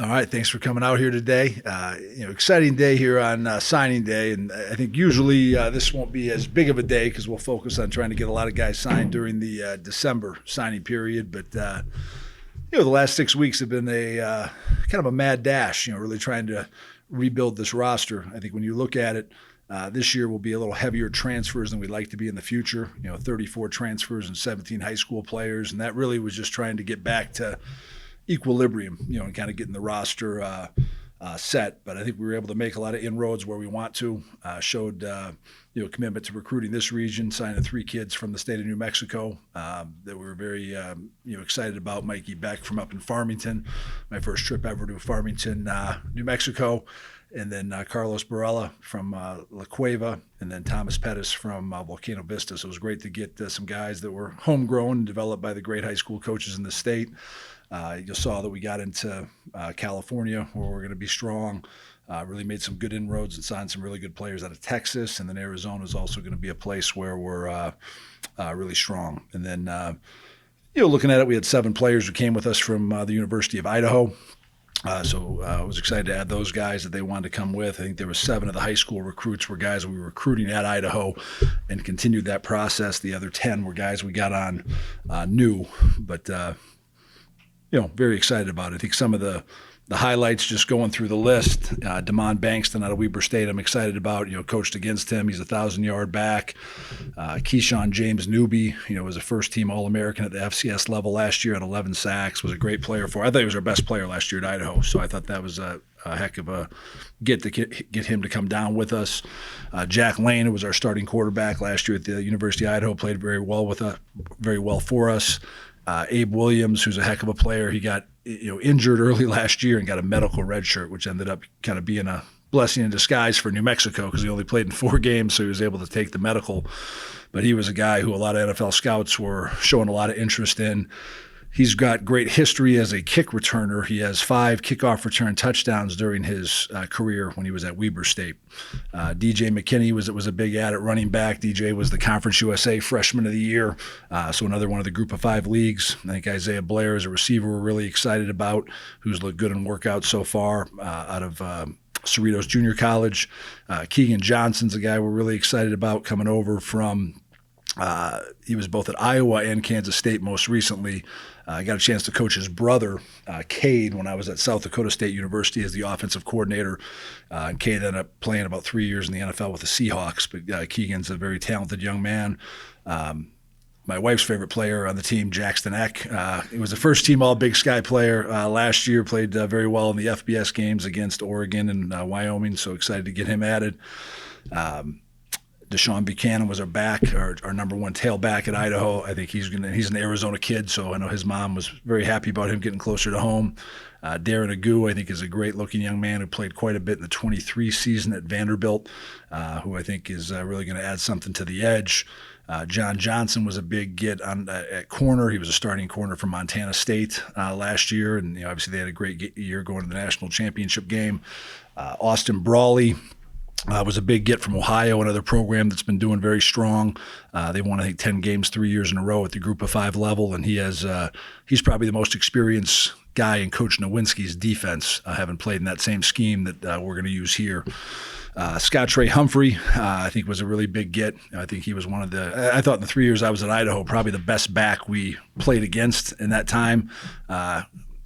All right, thanks for coming out here today. Exciting day here on signing day, and I think usually this won't be as big of a day because we'll focus on trying to get a lot of guys signed during the December signing period. But the last 6 weeks have been a kind of a mad dash. Really trying to rebuild this roster. I think when you look at it, this year will be a little heavier transfers than we'd like to be in the future. 34 transfers and 17 high school players, and that really was just trying to get back to equilibrium, and kind of getting the roster set. But I think we were able to make a lot of inroads where we want to. Showed commitment to recruiting this region, signing 3 kids from the state of New Mexico that we were very excited about. Mikey Beck from up in Farmington, my first trip ever to Farmington, New Mexico. And then Carlos Barella from La Cueva, and then Thomas Pettis from Volcano Vista. So it was great to get some guys that were homegrown and developed by the great high school coaches in the state. You saw that we got into California, where we're going to be strong. Really made some good inroads and signed some really good players out of Texas. And then Arizona is also going to be a place where we're really strong. And then, looking at it, we had 7 players who came with us from the University of Idaho. So I was excited to add those guys that they wanted to come with. I think there were 7 of the high school recruits were guys we were recruiting at Idaho and continued that process. The other 10 were guys we got on new, but very excited about it. I think some of the highlights, just going through the list, Damon Bankston out of Weber State, I'm excited about. Coached against him. He's a 1,000-yard back. Keyshawn James Newby, was a first-team All-American at the FCS level last year at 11 sacks, was a great player for. I thought he was our best player last year at Idaho, so I thought that was a heck of a get to get him to come down with us. Jack Lane, who was our starting quarterback last year at the University of Idaho, played very well for us. Abe Williams, who's a heck of a player, he got injured early last year and got a medical red shirt, which ended up kind of being a blessing in disguise for New Mexico because he only played in 4 games, so he was able to take the medical. But he was a guy who a lot of NFL scouts were showing a lot of interest in. He's got great history as a kick returner. He has 5 kickoff return touchdowns during his career when he was at Weber State. DJ McKinney was a big add at running back. DJ was the Conference USA Freshman of the Year, so another one of the Group of 5 leagues. I think Isaiah Blair is a receiver we're really excited about, who's looked good in workouts so far out of Cerritos Junior College. Keegan Johnson's a guy we're really excited about coming over from he was both at Iowa and Kansas State most recently. I got a chance to coach his brother, Cade, when I was at South Dakota State University as the offensive coordinator. And Cade ended up playing about 3 years in the NFL with the Seahawks. But Keegan's a very talented young man. My wife's favorite player on the team, Jackson Eck. He was a first-team All-Big Sky player last year, played very well in the FBS games against Oregon and Wyoming, so excited to get him added. Deshaun Buchanan was our number 1 tailback at Idaho. I think he's an Arizona kid, so I know his mom was very happy about him getting closer to home. Darren Agu, I think, is a great-looking young man who played quite a bit in the 23 season at Vanderbilt, who I think is really going to add something to the edge. John Johnson was a big get at corner. He was a starting corner from Montana State last year, and obviously they had a great year going to the national championship game. Austin Brawley was a big get from Ohio, another program that's been doing very strong. They won, I think, 10 games 3 years in a row at the Group of 5 level, and he's probably the most experienced guy in Coach Nowinski's defense, having played in that same scheme that we're going to use here. Scott Trey Humphrey, I think, was a really big get. I think he was I thought in the 3 years I was at Idaho, probably the best back we played against in that time.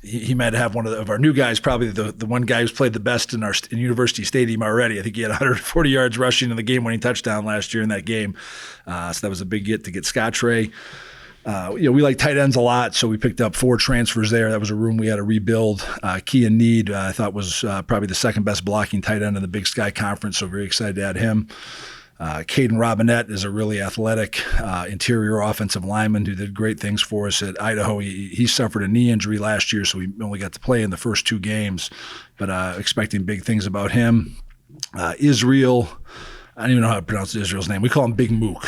He might have one of our new guys, probably the one guy who's played the best in University Stadium already. I think he had 140 yards rushing in the game-winning touchdown last year in that game. So that was a big get to get Scott Trey. We like tight ends a lot, so we picked up 4 transfers there. That was a room we had to rebuild. Kean Need, I thought, was probably the second best blocking tight end in the Big Sky Conference, so very excited to add him. Caden Robinette is a really athletic interior offensive lineman who did great things for us at Idaho. He suffered a knee injury last year, so he only got to play in the first 2 games, but expecting big things about him. Israel, I don't even know how to pronounce Israel's name. We call him Big Mook.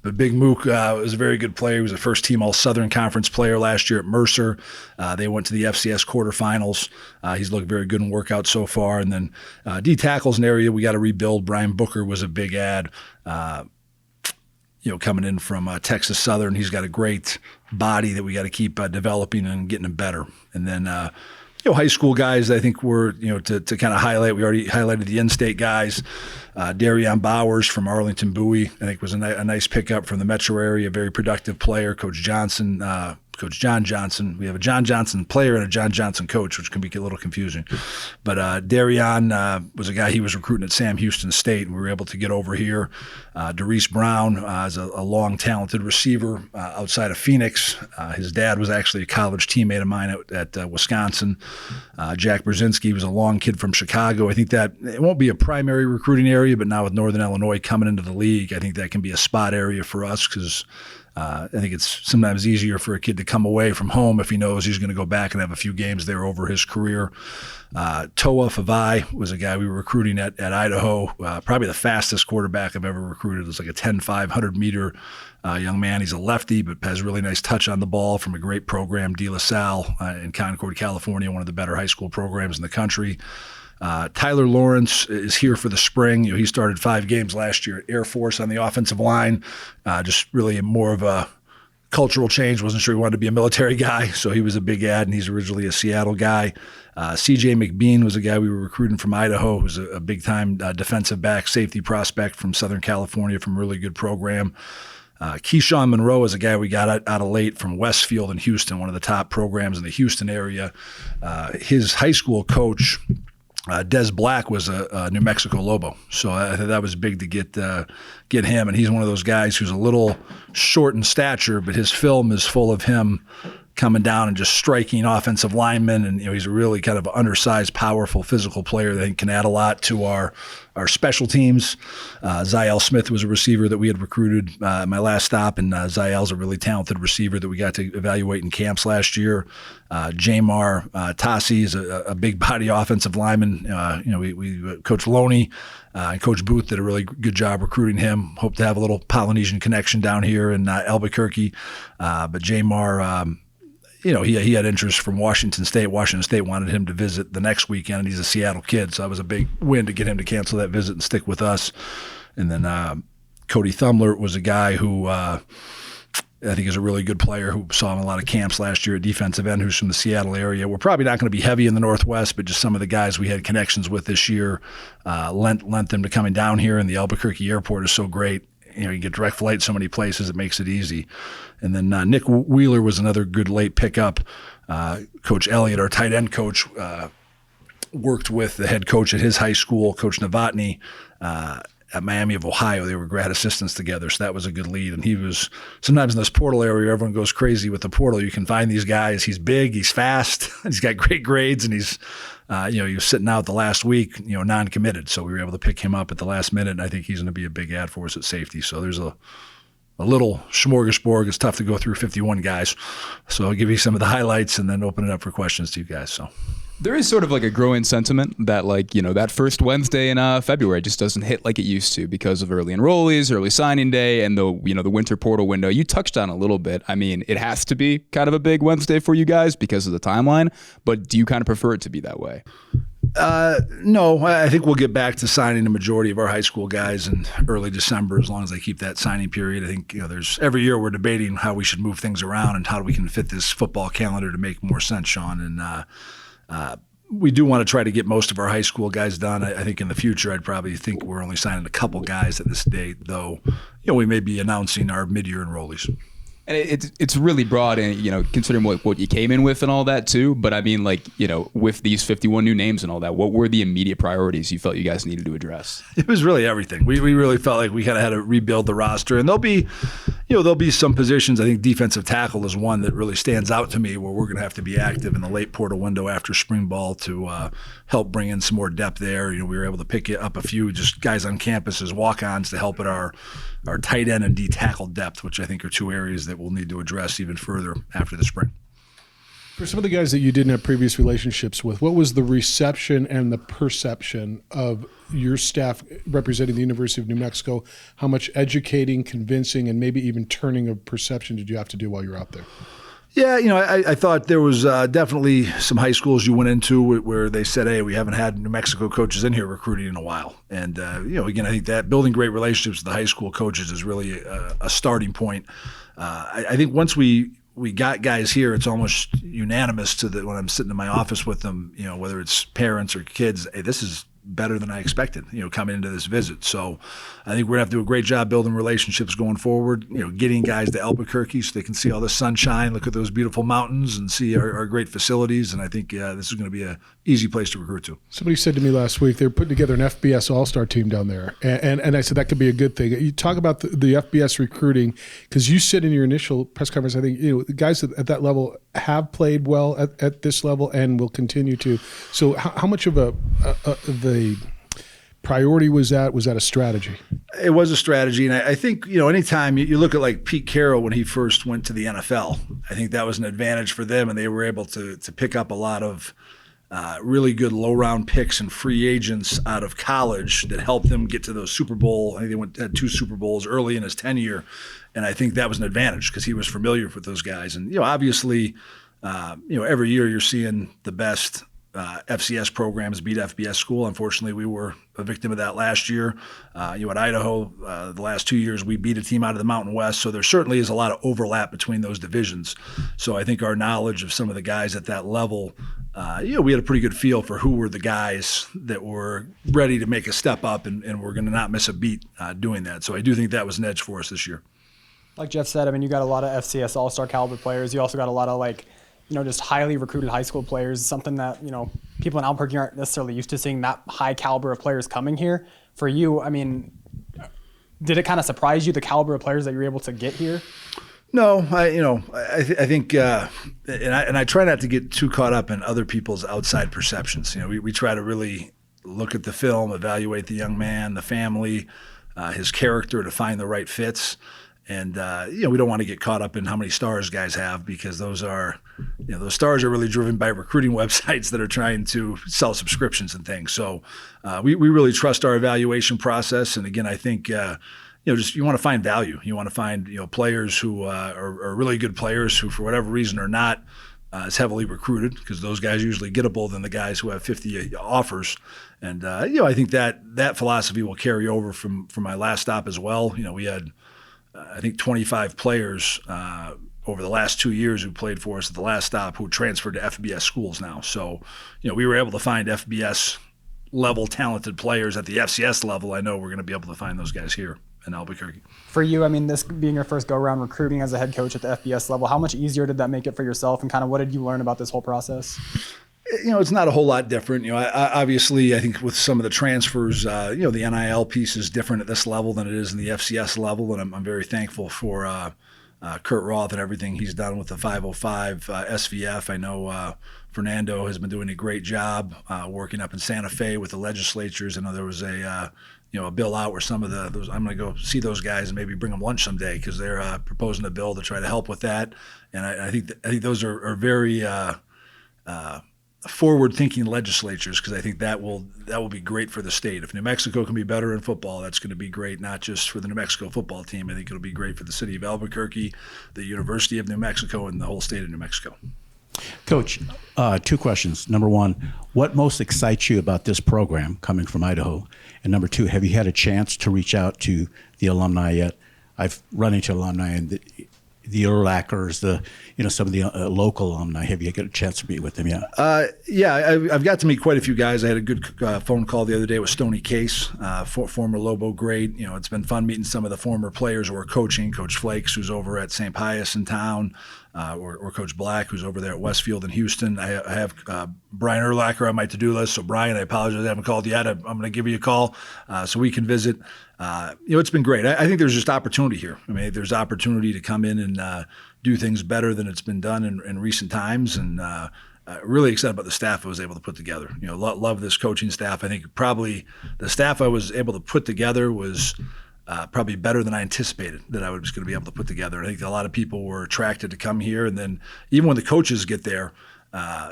But Big Mook was a very good player. He was a first-team All-Southern Conference player last year at Mercer. They went to the FCS quarterfinals. He's looked very good in workouts so far. And then D-tackle's an area we got to rebuild. Brian Booker was a big add, coming in from Texas Southern. He's got a great body that we got to keep developing and getting him better. And then high school guys, I think were, to kind of highlight, we already highlighted the in-state guys. Darion Bowers from Arlington Bowie, I think was a nice pickup from the metro area, a very productive player. Coach John Johnson. We have a John Johnson player and a John Johnson coach, which can be a little confusing. But Darion was a guy he was recruiting at Sam Houston State, and we were able to get over here. Darice Brown is a long, talented receiver outside of Phoenix. His dad was actually a college teammate of mine at Wisconsin. Jack Brzezinski was a long kid from Chicago. I think that it won't be a primary recruiting area, but now with Northern Illinois coming into the league, I think that can be a spot area for us because I think it's sometimes easier for a kid to come away from home if he knows he's going to go back and have a few games there over his career. Toa Favai was a guy we were recruiting at Idaho, probably the fastest quarterback I've ever recruited. It was like a 10.5 100-meter young man. He's a lefty, but has really nice touch on the ball from a great program, De La Salle in Concord, California, one of the better high school programs in the country. Tyler Lawrence is here for the spring. He started 5 games last year at Air Force on the offensive line. Just really more of a cultural change. Wasn't sure he wanted to be a military guy, so he was a big ad, and he's originally a Seattle guy. C.J. McBean was a guy we were recruiting from Idaho, who was a big-time defensive back, safety prospect from Southern California from a really good program. Keyshawn Monroe is a guy we got out of late from Westfield in Houston, one of the top programs in the Houston area. His high school coach, Des Black, was a New Mexico Lobo, so I thought that was big to get him. And he's one of those guys who's a little short in stature, but his film is full of him coming down and just striking offensive linemen. And he's a really kind of undersized, powerful, physical player that can add a lot to our special teams. Zyel Smith was a receiver that we had recruited at my last stop, and Zyel's a really talented receiver that we got to evaluate in camps last year. Jamar Tassi is a big body offensive lineman. We Coach Loney and Coach Booth did a really good job recruiting him. Hope to have a little Polynesian connection down here in Albuquerque. But Jamar, he had interest from Washington State. Washington State wanted him to visit the next weekend, and he's a Seattle kid, so that was a big win to get him to cancel that visit and stick with us. And then Cody Thumler was a guy who I think is a really good player who saw him in a lot of camps last year at defensive end, who's from the Seattle area. We're probably not going to be heavy in the Northwest, but just some of the guys we had connections with this year lent them to coming down here, and the Albuquerque airport is so great. You get direct flight so many places, it makes it easy. And then Nick Wheeler was another good late pickup. Coach Elliott, our tight end coach, worked with the head coach at his high school, Coach Novotny, at Miami of Ohio. They were grad assistants together, so that was a good lead. And he was sometimes in this portal area, everyone goes crazy with the portal. You can find these guys. He's big, he's fast, he's got great grades, and he's he was sitting out the last week, non-committed. So we were able to pick him up at the last minute, and I think he's going to be a big ad for us at safety. So there's a little smorgasbord. It's tough to go through 51 guys. So I'll give you some of the highlights and then open it up for questions to you guys. So there is sort of like a growing sentiment that that first Wednesday in February just doesn't hit like it used to because of early enrollees, early signing day, and the winter portal window. You touched on a little bit. I mean, it has to be kind of a big Wednesday for you guys because of the timeline, but do you kind of prefer it to be that way? No, I think we'll get back to signing the majority of our high school guys in early December as long as they keep that signing period. I think there's every year we're debating how we should move things around and how we can fit this football calendar to make more sense, Sean. And we do want to try to get most of our high school guys done. I think in the future I'd probably think we're only signing a couple guys at this date, though we may be announcing our mid-year enrollees. And it's really broad, and considering what you came in with and all that too. But I mean, with these 51 new names and all that, what were the immediate priorities you felt you guys needed to address? It was really everything. We really felt like we kind of had to rebuild the roster, and there'll be some positions. I think defensive tackle is one that really stands out to me, where we're going to have to be active in the late portal window after spring ball to help bring in some more depth there. We were able to pick up a few just guys on campus as walk-ons to help at our tight end and D tackle depth, which I think are two areas that we'll need to address even further after the spring. For some of the guys that you didn't have previous relationships with, what was the reception and the perception of your staff representing the University of New Mexico? How much educating, convincing, and maybe even turning of perception did you have to do while you're out there? Yeah, I thought there was definitely some high schools you went into where they said, hey, we haven't had New Mexico coaches in here recruiting in a while. And, again, I think that building great relationships with the high school coaches is really a starting point. I think once we we got guys here, it's almost unanimous to when I'm sitting in my office with them, whether it's parents or kids, hey, this is better than I expected, coming into this visit. So I think we're gonna have to do a great job building relationships going forward, getting guys to Albuquerque so they can see all the sunshine, look at those beautiful mountains and see our great facilities. And I think this is gonna be an easy place to recruit to. Somebody said to me last week they're putting together an FBS All-Star team down there, and I said that could be a good thing. You talk about the FBS recruiting, because you said in your initial press conference, I think the guys at that level have played well at this level and will continue to. So how much of the priority was that? Was that a strategy? It was a strategy, and I think anytime you look at like Pete Carroll when he first went to the NFL, I think that was an advantage for them, and they were able to pick up a lot of really good low-round picks and free agents out of college that helped them get to those Super Bowl. I think they had 2 Super Bowls early in his tenure, and I think that was an advantage because he was familiar with those guys. And obviously, every year you're seeing the best FCS programs beat FBS school. Unfortunately, we were a victim of that last year. At Idaho, the last 2 years, we beat a team out of the Mountain West. So there certainly is a lot of overlap between those divisions. So I think our knowledge of some of the guys at that level, we had a pretty good feel for who were the guys that were ready to make a step up and were going to not miss a beat doing that. So I do think that was an edge for us this year. Like Jeff said, I mean, you got a lot of FCS All-Star caliber players. You also got a lot of just highly recruited high school players, something that, people in Albuquerque aren't necessarily used to seeing that high caliber of players coming here. For you, I mean, did it kind of surprise you, the caliber of players that you were able to get here? No, I think, and I try not to get too caught up in other people's outside perceptions. We try to really look at the film, evaluate the young man, the family, his character to find the right fits. And, we don't want to get caught up in how many stars guys have, because those stars are really driven by recruiting websites that are trying to sell subscriptions and things. So we really trust our evaluation process. And again, I think, you want to find value. You want to find, players who are really good players who, for whatever reason, are not as heavily recruited, because those guys usually gettable than the guys who have 50 offers. And, I think that philosophy will carry over from my last stop as well. We had, I think 25 players over the last 2 years who played for us at the last stop who transferred to FBS schools now. So, we were able to find FBS level talented players at the FCS level. I know we're going to be able to find those guys here in Albuquerque. For you, I mean, this being your first go-around recruiting as a head coach at the FBS level, how much easier did that make it for yourself, and kind of what did you learn about this whole process? It's not a whole lot different. Obviously, I think with some of the transfers, the NIL piece is different at this level than it is in the FCS level, and I'm very thankful for Kurt Roth and everything he's done with the 505 SVF. I know Fernando has been doing a great job working up in Santa Fe with the legislatures. I know there was a bill out where some of those, I'm going to go see those guys and maybe bring them lunch someday, because they're proposing a bill to try to help with that. And I think those are very forward-thinking legislatures, because I think that will be great for the state. If New Mexico can be better in football, that's going to be great, not just for the New Mexico football team. I think it'll be great for the city of Albuquerque, the University of New Mexico, and the whole state of New Mexico. Coach, 2 questions. Number 1, what most excites you about this program coming from Idaho? And number 2, have you had a chance to reach out to the alumni yet? I've run into alumni and the Urlachers, some of the local alumni. Have you got a chance to meet with them yet? I've got to meet quite a few guys. I had a good phone call the other day with Stoney Case, former Lobo great. It's been fun meeting some of the former players who are coaching. Coach Flakes, who's over at St. Pius in town, or Coach Black, who's over there at Westfield in Houston. I have Brian Urlacher on my to-do list. So Brian, I apologize I haven't called yet. I'm going to give you a call so we can visit. It's been great. I think there's just opportunity here. I mean, there's opportunity to come in and do things better than it's been done in recent times. And really excited about the staff I was able to put together. Love this coaching staff. I think probably the staff I was able to put together was probably better than I anticipated that I was going to be able to put together. I think a lot of people were attracted to come here. And then even when the coaches get there, I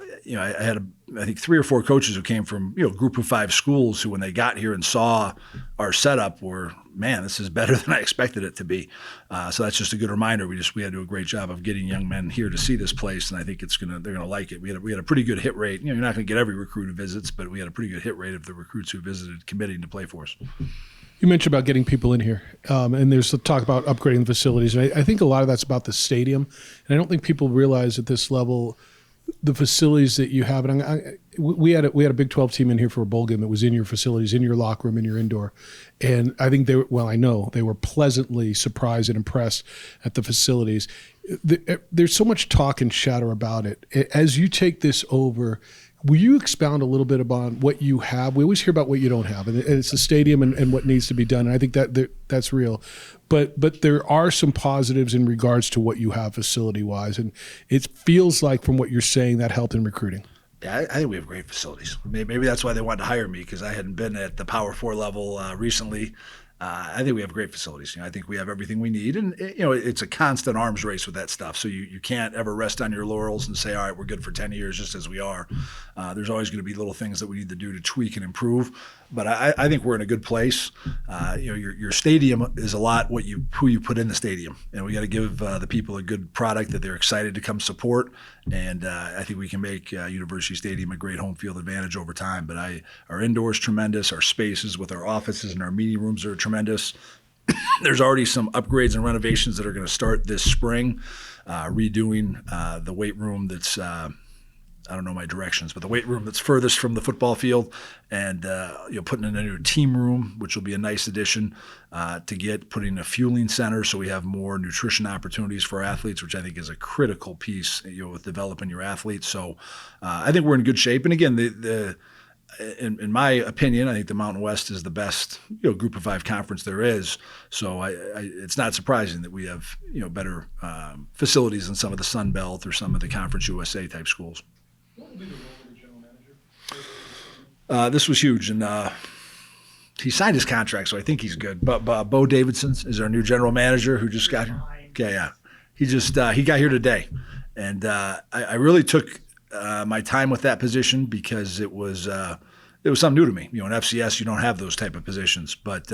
had I think 3 or 4 coaches who came from group of 5 schools who, when they got here and saw our setup, were, man, this is better than I expected it to be. So that's just a good reminder. We had to do a great job of getting young men here to see this place, and I think they're gonna like it. We had a pretty good hit rate. You're not going to get every recruit who visits, but we had a pretty good hit rate of the recruits who visited committing to play for us. You mentioned about getting people in here, and there's talk about upgrading the facilities. And I think a lot of that's about the stadium, and I don't think people realize at this level the facilities that you have. And we had a Big 12 team in here for a bowl game that was in your facilities, in your locker room, in your indoor, and I think I know they were pleasantly surprised and impressed at the facilities. There's so much talk and chatter about it. As you take this over, will you expound a little bit upon what you have? We always hear about what you don't have, and it's the stadium and what needs to be done. And I think that's real. But there are some positives in regards to what you have facility-wise, and it feels like from what you're saying that helped in recruiting. Yeah, I think we have great facilities. Maybe that's why they wanted to hire me, because I hadn't been at the Power 4 level recently. I think we have great facilities. I think we have everything we need, and it's a constant arms race with that stuff. So you can't ever rest on your laurels and say, all right, we're good for 10 years just as we are. There's always going to be little things that we need to do to tweak and improve. But I think we're in a good place. Your stadium is a lot who you put in the stadium, and we got to give the people a good product that they're excited to come support. And I think we can make University Stadium a great home field advantage over time. But our indoor is tremendous. Our spaces with our offices and our meeting rooms are tremendous. There's already some upgrades and renovations that are going to start this spring, redoing the weight room that's I don't know my directions, but the weight room that's furthest from the football field, and putting in a new team room, which will be a nice addition putting a fueling center so we have more nutrition opportunities for our athletes, which I think is a critical piece with developing your athletes. So I think we're in good shape. And again, in my opinion, I think the Mountain West is the best Group of 5 conference there is. So it's not surprising that we have better facilities than some of the Sun Belt or some of the Conference USA type schools. What will be the role of the general manager? This was huge, and he signed his contract, so I think he's good. But Bo Davidson is our new general manager who just got here. Okay, yeah, he got here today, and I really took my time with that position because it was something new to me. In FCS, you don't have those type of positions, but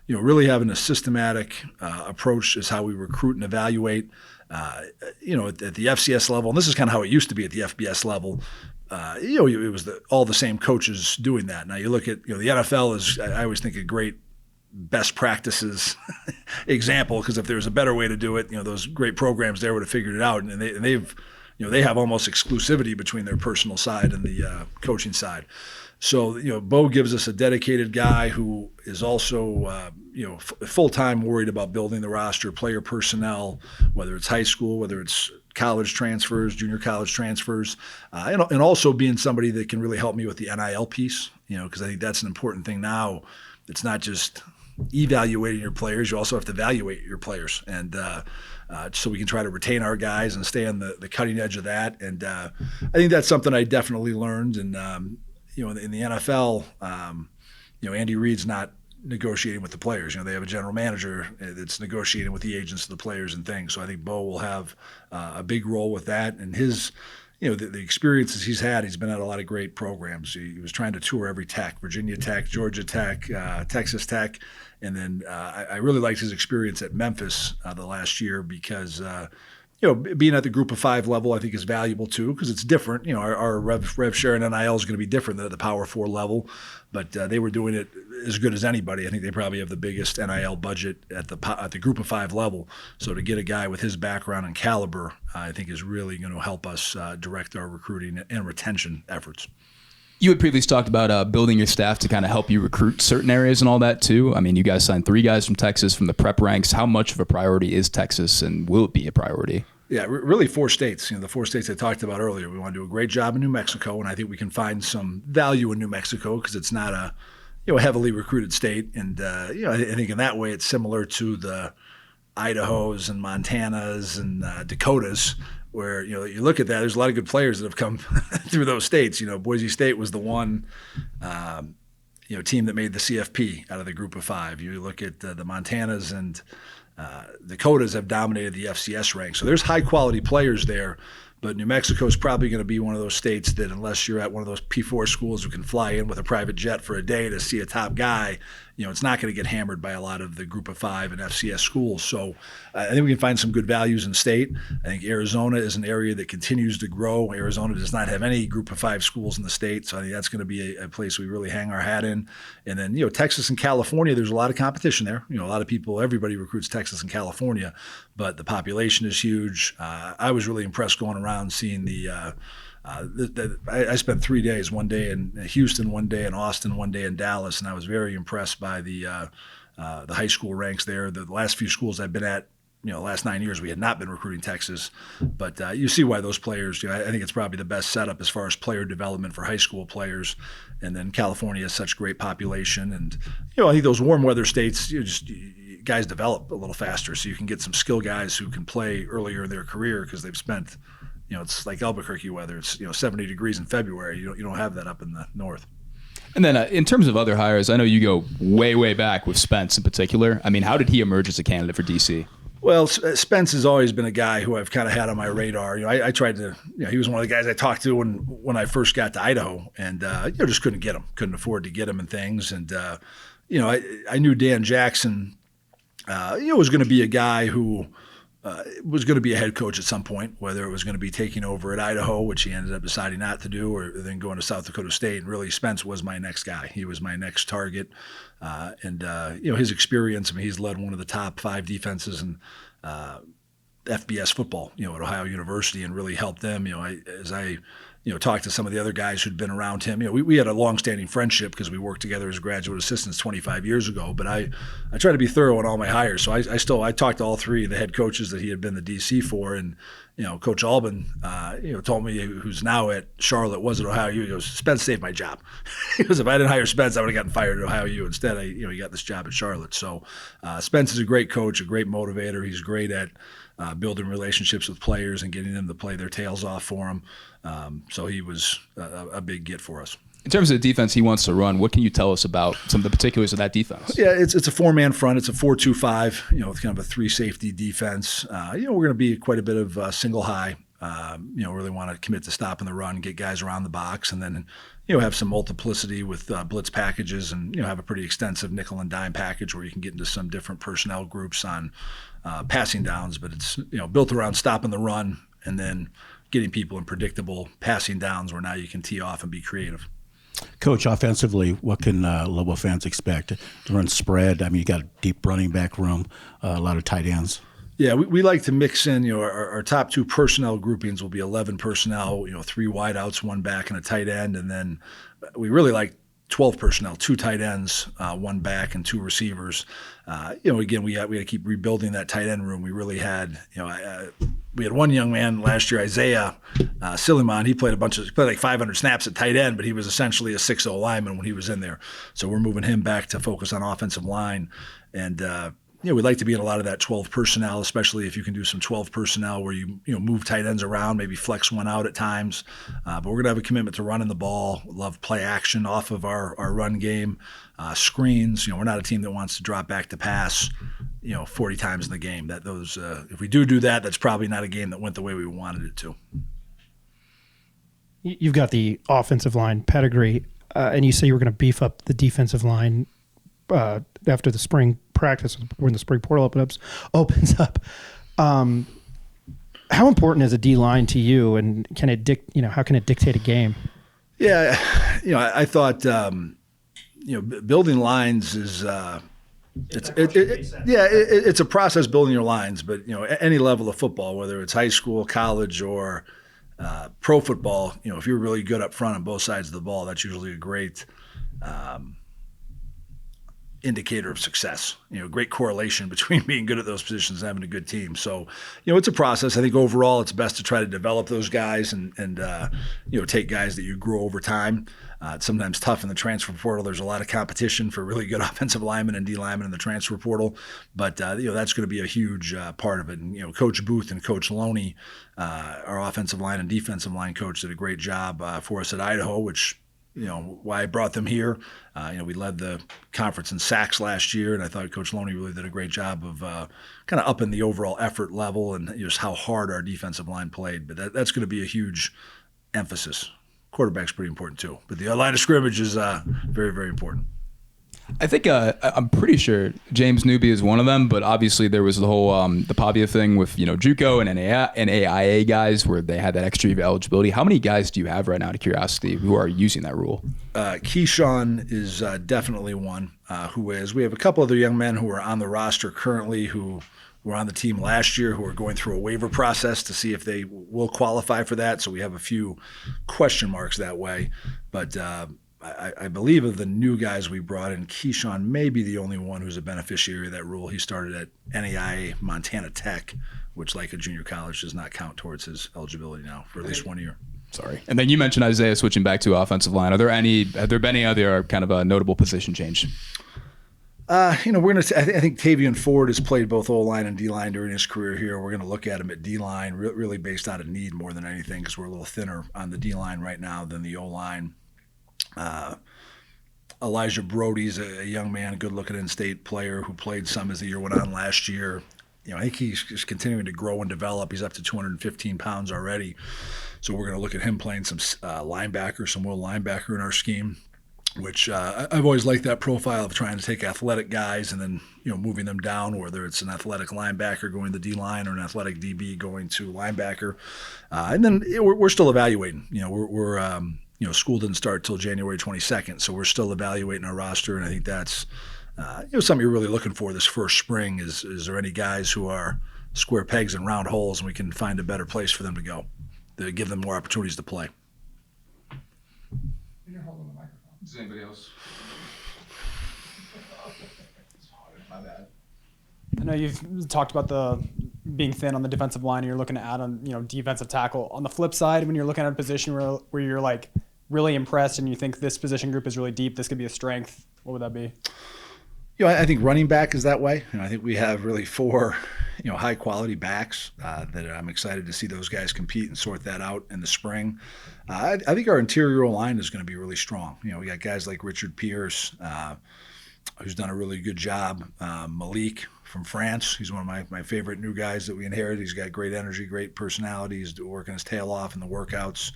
really having a systematic approach is how we recruit and evaluate. At the FCS level, and this is kind of how it used to be at the FBS level. It was all the same coaches doing that. Now you look at the NFL is I always think a great best practices example, because if there's a better way to do it, those great programs there would have figured it out, and they have almost exclusivity between their personal side and the coaching side. So, Bo gives us a dedicated guy who is also, full-time worried about building the roster, player personnel, whether it's high school, whether it's college transfers, junior college transfers, and also being somebody that can really help me with the NIL piece, because I think that's an important thing now. It's not just evaluating your players, you also have to evaluate your players. And so we can try to retain our guys and stay on the cutting edge of that. And I think that's something I definitely learned. And, in the NFL, Andy Reid's not negotiating with the players. They have a general manager that's negotiating with the agents of the players and things. So I think Bo will have a big role with that. And his, the experiences he's had, he's been at a lot of great programs. He was trying to tour every Tech, Virginia Tech, Georgia Tech, Texas Tech. And then I really liked his experience at Memphis the last year because being at the Group of 5 level, I think is valuable too, because it's different. Our rev share and NIL is going to be different than at the Power 4 level, but they were doing it as good as anybody. I think they probably have the biggest NIL budget at the Group of 5 level. So to get a guy with his background and caliber, I think is really going to help us direct our recruiting and retention efforts. You had previously talked about building your staff to kind of help you recruit certain areas and all that too. I mean, you guys signed 3 guys from Texas from the prep ranks. How much of a priority is Texas, and will it be a priority? Yeah, really 4 states. The 4 states I talked about earlier. We want to do a great job in New Mexico, and I think we can find some value in New Mexico because it's not a heavily recruited state. And I think in that way it's similar to the Idahos and Montanas and Dakotas, where you look at that, there's a lot of good players that have come through those states. Boise State was the one team that made the CFP out of the Group of 5. You look at the Montanas and Dakotas have dominated the FCS ranks. So there's high quality players there, But New Mexico is probably going to be one of those states that, unless you're at one of those P4 schools who can fly in with a private jet for a day to see a top guy, it's not going to get hammered by a lot of the Group of Five and FCS schools. So I think we can find some good values in state. I think Arizona is an area that continues to grow. Arizona does not have any Group of Five schools in the state, so I think that's going to be a place we really hang our hat in. And then, Texas and California, there's a lot of competition there. A lot of people, everybody recruits Texas and California, but the population is huge. I was really impressed going around seeing I spent 3 days, one day in Houston, one day in Austin, one day in Dallas, and I was very impressed by the high school ranks there. The last few schools I've been at, the last 9 years, we had not been recruiting Texas, but you see why those players, I think it's probably the best setup as far as player development for high school players. And then California has such great population, and I think those warm weather states, guys develop a little faster, so you can get some skill guys who can play earlier in their career because they've spent. It's like Albuquerque weather. It's 70 degrees in February. You don't have that up in the north. And then in terms of other hires, I know you go way, way back with Spence in particular. I mean, how did he emerge as a candidate for DC? Well, Spence has always been a guy who I've kind of had on my radar. I tried to, he was one of the guys I talked to when I first got to Idaho, and just couldn't get him, couldn't afford to get him and things. And I knew Dan Jackson, was going to be a guy who was going to be a head coach at some point, whether it was going to be taking over at Idaho, which he ended up deciding not to do, or then going to South Dakota State. And really, Spence was my next guy. He was my next target. His experience, he's led one of the top 5 defenses in FBS football, at Ohio University, and really helped them. As I talked to some of the other guys who'd been around him. We had a long-standing friendship because we worked together as graduate assistants 25 years ago. But I try to be thorough in all my hires. So I talked to all 3 of the head coaches that he had been the DC for, and Coach Albin, told me, who's now at Charlotte, was at Ohio U. He goes, Spence saved my job. He goes, if I didn't hire Spence, I would have gotten fired at Ohio U. Instead, he got this job at Charlotte. So Spence is a great coach, a great motivator. He's great at building relationships with players and getting them to play their tails off for him. So he was a big get for us. In terms of the defense he wants to run, what can you tell us about some of the particulars of that defense? Yeah, it's a 4-man front. It's a 4-2-5. It's kind of a 3-safety defense. We're going to be quite a bit of single high. Really want to commit to stopping the run, get guys around the box, and then have some multiplicity with blitz packages, and have a pretty extensive nickel and dime package where you can get into some different personnel groups on passing downs. But it's built around stopping the run and then getting people in predictable passing downs where now you can tee off and be creative. Coach, offensively, what can Lobo fans expect? To run spread? You got a deep running back room, a lot of tight ends. Yeah, we like to mix in, our top 2 personnel groupings will be 11 personnel, 3 wideouts, 1 back, and a tight end. And then we really like 12 personnel, 2 tight ends, 1 back, and 2 receivers. Again, we had to keep rebuilding that tight end room. We really had, we had one young man last year, Isaiah Silliman. He played like 500 snaps at tight end, but he was essentially a 6'0" lineman when he was in there. So we're moving him back to focus on offensive line. And, we'd like to be in a lot of that 12 personnel, especially if you can do some 12 personnel where you move tight ends around, maybe flex one out at times. But we're going to have a commitment to running the ball. Love play action off of our run game, screens. We're not a team that wants to drop back to pass, 40 times in the game. If we do that, that's probably not a game that went the way we wanted it to. You've got the offensive line pedigree, and you say you were going to beef up the defensive line after the spring practice, when the spring portal opens up. How important is a D line to you, and how can it dictate a game? Yeah, I thought building lines is it's a process building your lines, but at any level of football, whether it's high school, college, or pro football, if you're really good up front on both sides of the ball, that's usually a great indicator of success. Great correlation between being good at those positions and having a good team. So, it's a process. I think overall it's best to try to develop those guys and take guys that you grow over time. It's sometimes tough in the transfer portal. There's a lot of competition for really good offensive linemen and D linemen in the transfer portal, but that's going to be a huge part of it. And Coach Booth and Coach Loney, our offensive line and defensive line coach, did a great job for us at Idaho, which why I brought them here. We led the conference in sacks last year, and I thought Coach Loney really did a great job of kind of upping the overall effort level and just how hard our defensive line played. But that's going to be a huge emphasis. Quarterback's pretty important too, but the line of scrimmage is very, very important. I think I'm pretty sure James Newby is one of them, but obviously there was the whole the Pavia thing with JUCO and NAIA guys where they had that extra year of eligibility. How many guys do you have right now, out of curiosity, who are using that rule? Keyshawn is definitely one who is. We have a couple other young men who are on the roster currently who were on the team last year who are going through a waiver process to see if they will qualify for that. So we have a few question marks that way, but. I believe of the new guys we brought in, Keyshawn may be the only one who's a beneficiary of that rule. He started at NAIA Montana Tech, which, like a junior college, does not count towards his eligibility now for at least 1 year. Sorry. And then you mentioned Isaiah switching back to offensive line. Have there been any other kind of a notable position change? We're going to. I think Tavian Ford has played both O-line and D-line during his career here. We're going to look at him at D-line, really based out of need more than anything, because we're a little thinner on the D-line right now than the O-line. Elijah Brody's a young man, good-looking in-state player who played some as the year went on last year. I think he's just continuing to grow and develop. He's up to 215 pounds already. So we're going to look at him playing some linebacker, some will linebacker in our scheme, which I've always liked that profile of trying to take athletic guys and then moving them down, whether it's an athletic linebacker going to D-line or an athletic DB going to linebacker. And then we're still evaluating. School didn't start till January 22nd, so we're still evaluating our roster, and I think that's something you're really looking for this first spring. Is there any guys who are square pegs and round holes, and we can find a better place for them to go, to give them more opportunities to play. You're holding the microphone. Does anybody else? My bad. I know you've talked about the being thin on the defensive line, and you're looking to add on, defensive tackle. On the flip side, when you're looking at a position where you're like really impressed and you think this position group is really deep, this could be a strength, what would that be? I think running back is that way. I think we have really 4, high quality backs that I'm excited to see those guys compete and sort that out in the spring. I think our interior line is going to be really strong. We got guys like Richard Pierce, who's done a really good job. Malik from France, he's one of my favorite new guys that we inherited. He's got great energy, great personality. He's working his tail off in the workouts.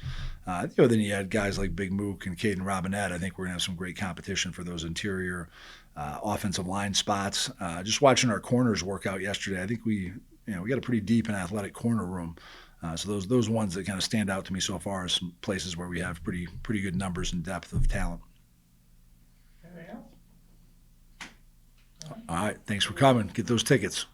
Then you had guys like Big Mook and Caden Robinette. I think we're going to have some great competition for those interior offensive line spots. Just watching our corners work out yesterday, I think we got a pretty deep and athletic corner room. So those ones that kind of stand out to me so far are some places where we have pretty good numbers and depth of talent. All right, thanks for coming. Get those tickets.